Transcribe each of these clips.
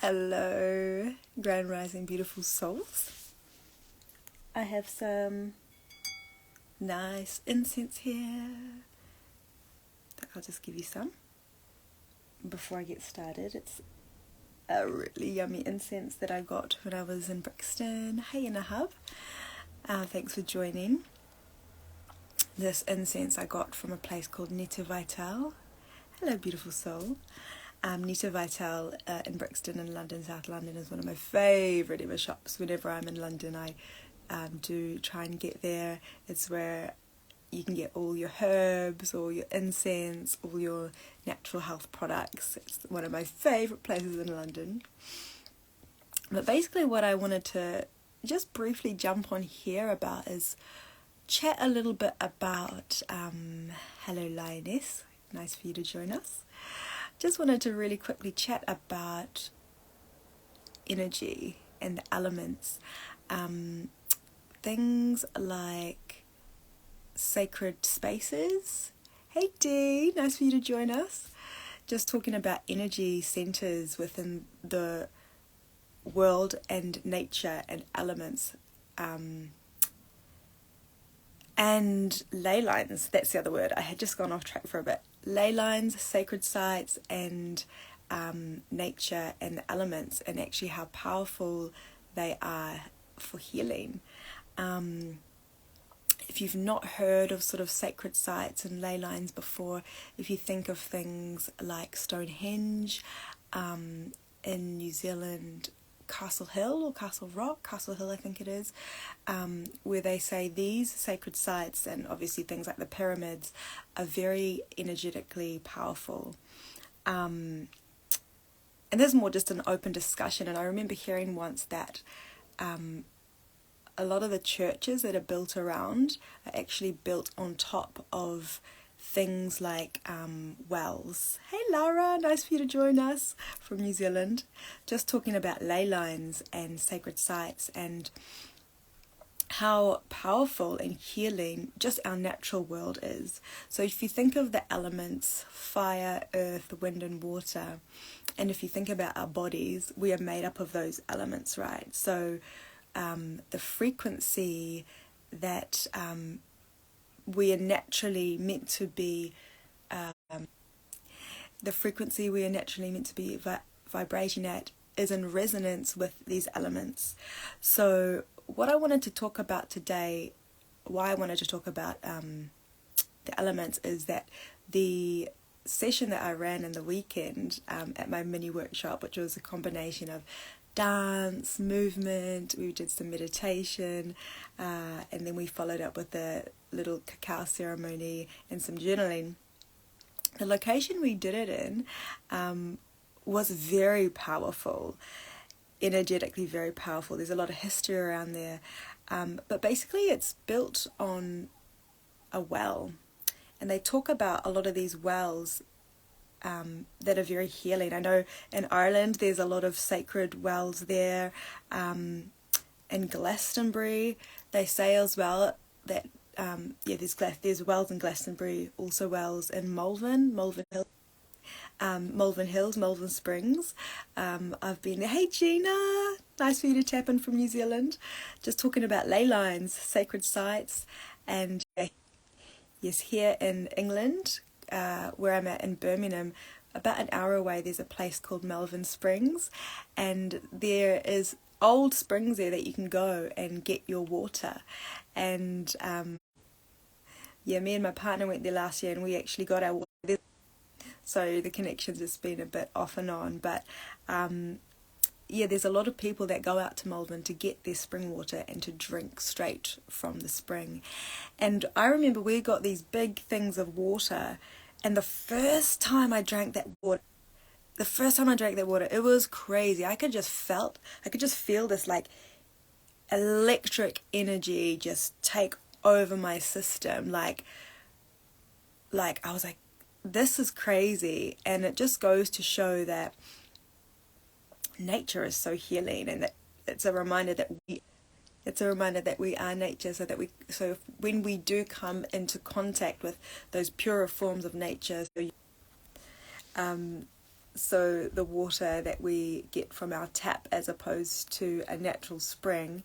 Hello, Grand Rising beautiful souls. I have some nice incense here. I'll just give you some before I get started. It's a really yummy incense that I got when I was in Brixton. Hey in a hub. Thanks for joining. This incense I got from a place called Nita Vital. Hello beautiful soul. Nita Vital in Brixton in London, South London, is one of my favourite ever shops. Whenever I'm in London, I do try and get there. It's where you can get all your herbs, all your incense, all your natural health products. It's one of my favourite places in London. But basically what I wanted to just briefly jump on here about is chat a little bit about, hello Lioness, nice for you to join us. Just wanted to really quickly chat about energy and the elements. Things like sacred spaces. Hey Dee, nice for you to join us. Just talking about energy centers within the world and nature and elements. And ley lines, that's the other word. I had just gone off track for a bit. Ley lines, sacred sites, and nature and the elements, and actually how powerful they are for healing. If you've not heard of sort of sacred sites and ley lines before, if you think of things like Stonehenge in New Zealand, Castle Hill or Castle Rock, Castle Hill I think it is, where they say these sacred sites and obviously things like the pyramids are very energetically powerful. And there's more just an open discussion, and I remember hearing once that a lot of the churches that are built around are actually built on top of things like wells. Hey Lara, nice for you to join us from New Zealand. Just talking about ley lines and sacred sites and how powerful and healing just our natural world is. So if you think of the elements, fire, earth, wind and water, and if you think about our bodies, we are made up of those elements, right? So the frequency that we are naturally meant to be, vibrating at is in resonance with these elements. So what I wanted to talk about today, why I wanted to talk about the elements, is that the session that I ran in the weekend at my mini workshop, which was a combination of dance, movement, we did some meditation, and then we followed up with a little cacao ceremony and some journaling. The location we did it in was very powerful, energetically very powerful. There's a lot of history around there, but basically it's built on a well, and they talk about a lot of these wells that are very healing. I know in Ireland there's a lot of sacred wells there. In Glastonbury they say as well that there's wells in Glastonbury, also wells in Malvern Hills, Malvern Springs. I've been there. Hey Gina, nice for you to tap in from New Zealand. Just talking about ley lines, sacred sites, and yes, here in England, where I'm at in Birmingham, about an hour away, there's a place called Malvern Springs, and there is old springs there that you can go and get your water. And me and my partner went there last year, and we actually got our water there. So the connection's just been a bit off and on, but there's a lot of people that go out to Malvern to get their spring water and to drink straight from the spring. And I remember we got these big things of water, and the first time I drank that water, it was crazy. I could just feel this like electric energy just take over my system. Like I was like, this is crazy. And it just goes to show that nature is so healing, and that it's a reminder that we are nature, so when we do come into contact with those purer forms of nature, so the water that we get from our tap as opposed to a natural spring,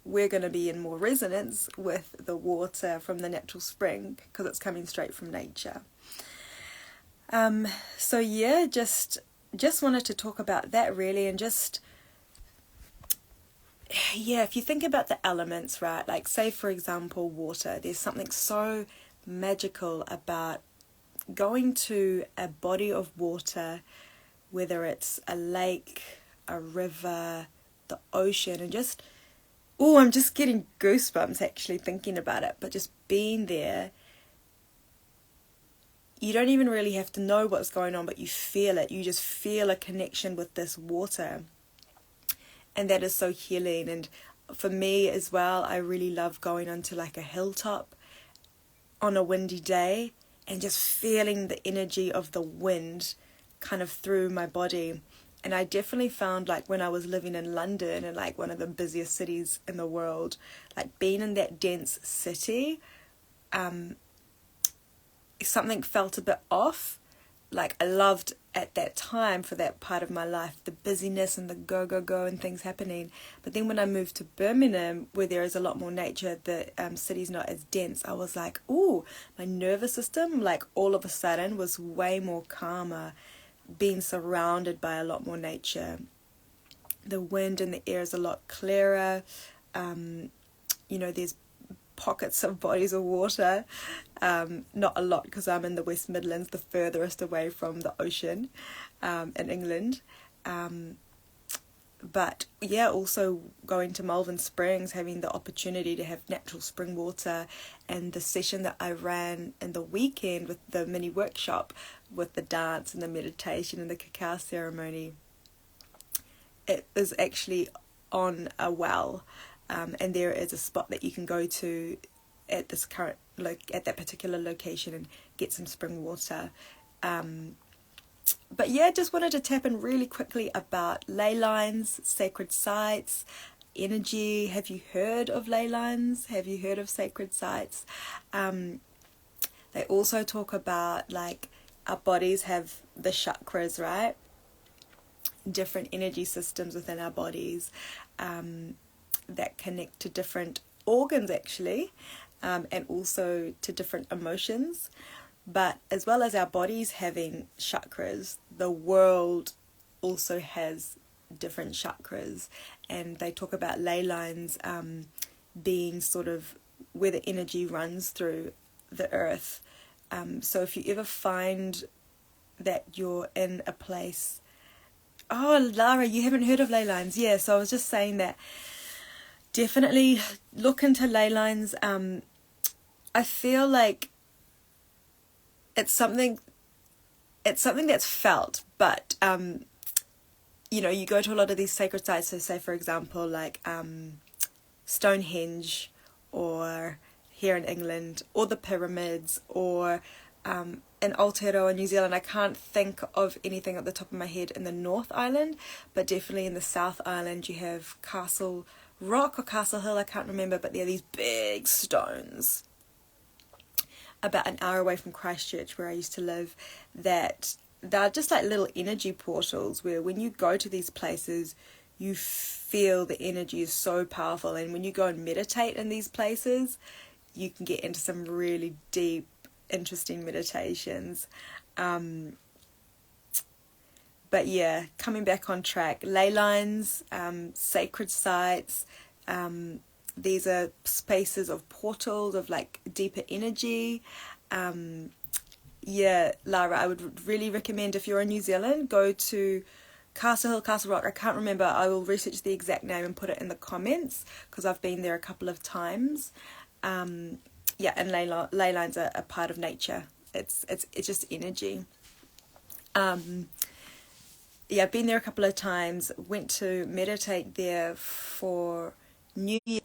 we're going to be in more resonance with the water from the natural spring because it's coming straight from nature. So yeah, just wanted to talk about that really, and just, yeah, if you think about the elements, right, like say for example water, there's something so magical about going to a body of water, whether it's a lake, a river, the ocean, and just, oh, I'm just getting goosebumps actually thinking about it, but just being there. You don't even really have to know what's going on, but you feel it. You just feel a connection with this water. And that is so healing. And for me as well, I really love going onto like a hilltop on a windy day and just feeling the energy of the wind kind of through my body. And I definitely found, like when I was living in London, and like one of the busiest cities in the world, like being in that dense city, something felt a bit off. Like I loved at that time, for that part of my life, the busyness and the go and things happening. But then when I moved to Birmingham, where there is a lot more nature, the city's not as dense, I was like, ooh, my nervous system, like all of a sudden was way more calmer, being surrounded by a lot more nature. The wind and the air is a lot clearer. There's pockets of bodies of water, not a lot because I'm in the West Midlands, the furthest away from the ocean, in England, but yeah, also going to Malvern Springs, having the opportunity to have natural spring water, and the session that I ran in the weekend with the mini workshop with the dance and the meditation and the cacao ceremony, it is actually on a well. And there is a spot that you can go to at this current at that particular location and get some spring water. But yeah, just wanted to tap in really quickly about ley lines, sacred sites, energy. Have you heard of ley lines? Have you heard of sacred sites? They also talk about like our bodies have the chakras, right? Different energy systems within our bodies. That connect to different organs actually, and also to different emotions. But as well as our bodies having chakras, the world also has different chakras, and they talk about ley lines being sort of where the energy runs through the earth. So if you ever find that you're in a place, oh Lara, you haven't heard of ley lines? Yeah, so I was just saying that definitely look into ley lines. I feel like it's something that's felt, but you go to a lot of these sacred sites. So say for example like Stonehenge, or here in England, or the pyramids, or in Aotearoa, New Zealand. I can't think of anything at the top of my head in the North Island, but definitely in the South Island you have Castle Rock or Castle Hill, I can't remember, but they're these big stones about an hour away from Christchurch, where I used to live, that they're just like little energy portals where when you go to these places you feel the energy is so powerful, and when you go and meditate in these places you can get into some really deep, interesting meditations. But yeah, coming back on track, ley lines, sacred sites, these are spaces of portals of like deeper energy. Yeah, Lara, I would really recommend, if you're in New Zealand, go to Castle Hill, Castle Rock. I can't remember. I will research the exact name and put it in the comments because I've been there a couple of times. Yeah, and ley lines are a part of nature. It's just energy. Yeah, I've been there a couple of times. Went to meditate there for New Year.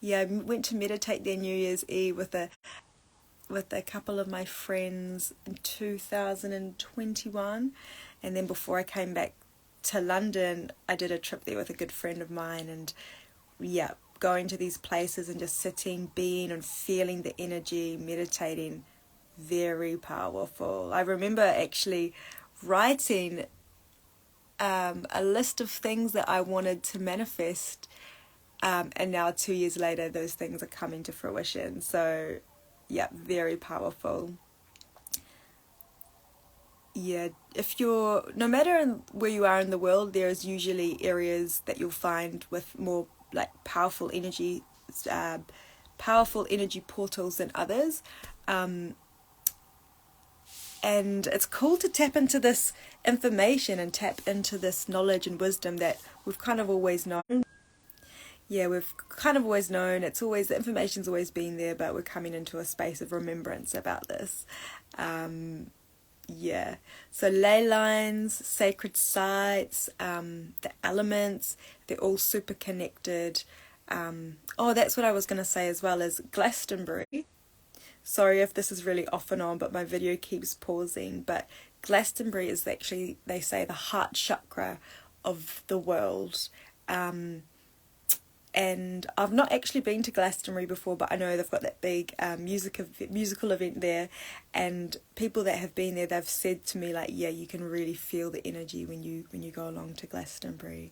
Yeah, I went to meditate there New Year's Eve with a couple of my friends in 2021, and then before I came back to London, I did a trip there with a good friend of mine, and yeah, going to these places and just sitting, being and feeling the energy, meditating, very powerful. I remember actually writing a list of things that I wanted to manifest, and now 2 years later those things are coming to fruition. So yeah, very powerful. Yeah, if you're, no matter where you are in the world, there's usually areas that you'll find with more like powerful energy portals than others. And it's cool to tap into this information and tap into this knowledge and wisdom that we've kind of always known. Yeah, we've kind of always known. It's always, the information's always been there, but we're coming into a space of remembrance about this. Yeah, so ley lines, sacred sites, the elements, they're all super connected. Oh, that's what I was going to say as well, as Glastonbury. Sorry if this is really off and on, but my video keeps pausing. But Glastonbury is actually, they say, the heart chakra of the world. And I've not actually been to Glastonbury before, but I know they've got that big musical event there, and people that have been there, they've said to me like, yeah, you can really feel the energy when you go along to Glastonbury.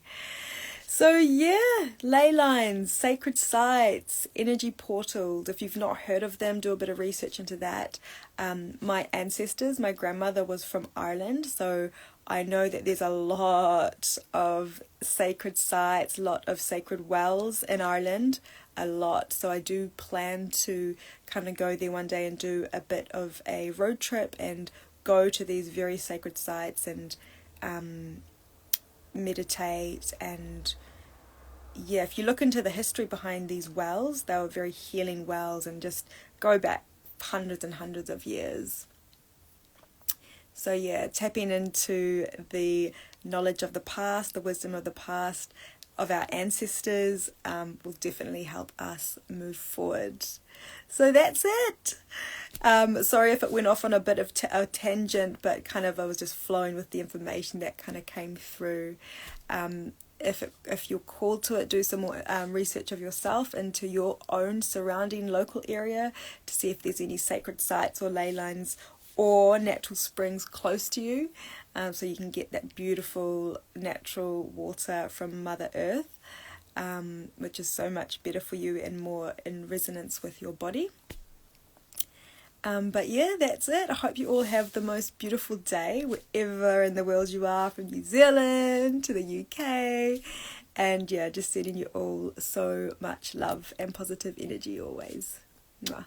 So yeah, ley lines, sacred sites, energy portals. If you've not heard of them, do a bit of research into that. My ancestors, my grandmother was from Ireland, so I know that there's a lot of sacred sites, a lot of sacred wells in Ireland, a lot. So I do plan to kind of go there one day and do a bit of a road trip and go to these very sacred sites and meditate. And yeah, if you look into the history behind these wells, they were very healing wells and just go back hundreds and hundreds of years. So yeah, tapping into the knowledge of the past, the wisdom of the past, of our ancestors, will definitely help us move forward. So that's it. Sorry if it went off on a bit of a tangent, but kind of I was just flowing with the information that kind of came through. If you're called to it, do some more research of yourself into your own surrounding local area to see if there's any sacred sites or ley lines or natural springs close to you, so you can get that beautiful natural water from Mother Earth, which is so much better for you and more in resonance with your body. But yeah, that's it. I hope you all have the most beautiful day wherever in the world you are, from New Zealand to the UK. And yeah, just sending you all so much love and positive energy always. Mwah.